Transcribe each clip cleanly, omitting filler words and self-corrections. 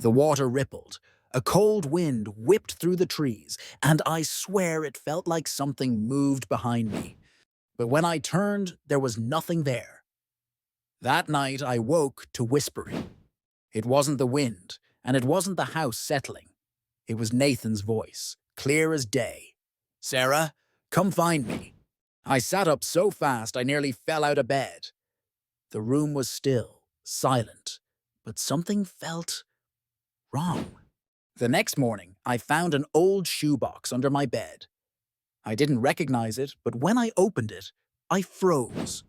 The water rippled. A cold wind whipped through the trees, and I swear it felt like something moved behind me. But when I turned, there was nothing there. That night, I woke to whispering. It wasn't the wind, and it wasn't the house settling. It was Nathan's voice, clear as day. "Sarah, come find me." I sat up so fast I nearly fell out of bed. The room was still, silent, but something felt wrong. The next morning, I found an old shoebox under my bed. I didn't recognize it, but when I opened it, I froze.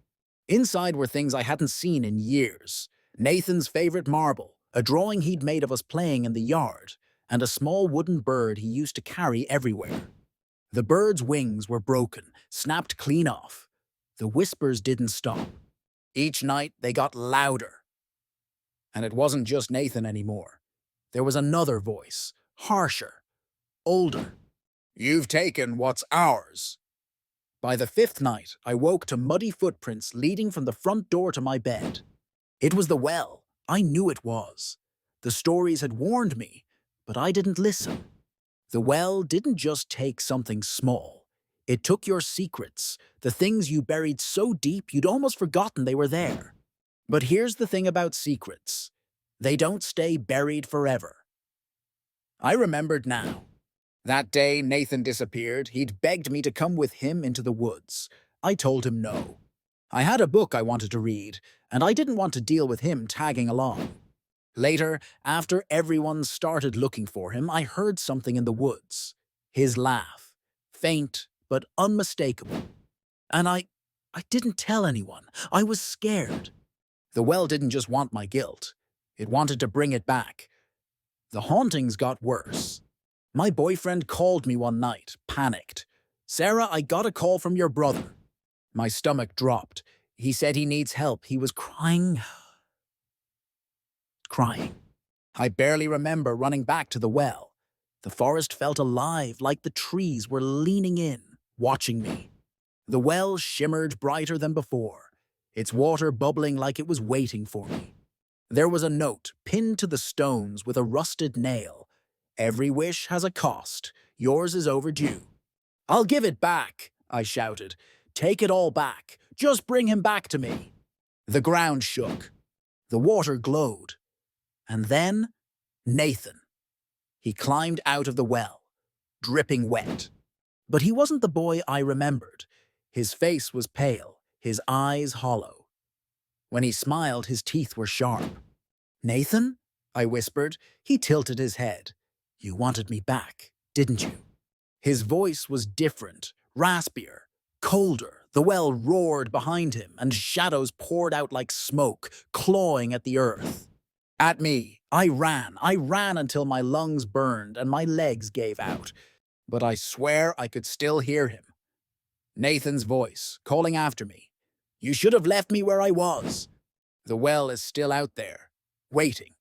Inside were things I hadn't seen in years. Nathan's favorite marble, a drawing he'd made of us playing in the yard, and a small wooden bird he used to carry everywhere. The bird's wings were broken, snapped clean off. The whispers didn't stop. Each night, they got louder. And it wasn't just Nathan anymore. There was another voice, harsher, older. "You've taken what's ours." By the fifth night, I woke to muddy footprints leading from the front door to my bed. It was the well. I knew it was. The stories had warned me, but I didn't listen. The well didn't just take something small. It took your secrets, the things you buried so deep you'd almost forgotten they were there. But here's the thing about secrets. They don't stay buried forever. I remembered now. That day Nathan disappeared, he'd begged me to come with him into the woods. I told him no. I had a book I wanted to read, and I didn't want to deal with him tagging along. Later, after everyone started looking for him, I heard something in the woods. His laugh. Faint, but unmistakable. And I didn't tell anyone. I was scared. The well didn't just want my guilt. It wanted to bring it back. The hauntings got worse. My boyfriend called me one night, panicked. "Sarah, I got a call from your brother." My stomach dropped. He said he needs help. He was crying. I barely remember running back to the well. The forest felt alive, like the trees were leaning in, watching me. The well shimmered brighter than before, its water bubbling like it was waiting for me. There was a note pinned to the stones with a rusted nail. "Every wish has a cost. Yours is overdue." "I'll give it back," I shouted. "Take it all back. Just bring him back to me." The ground shook. The water glowed. And then, Nathan. He climbed out of the well, dripping wet. But he wasn't the boy I remembered. His face was pale, his eyes hollow. When he smiled, his teeth were sharp. "Nathan?" I whispered. He tilted his head. "You wanted me back, didn't you?" His voice was different, raspier, colder. The well roared behind him, and shadows poured out like smoke, clawing at the earth. At me, I ran until my lungs burned and my legs gave out. But I swear I could still hear him. Nathan's voice, calling after me. "You should have left me where I was." The well is still out there, waiting.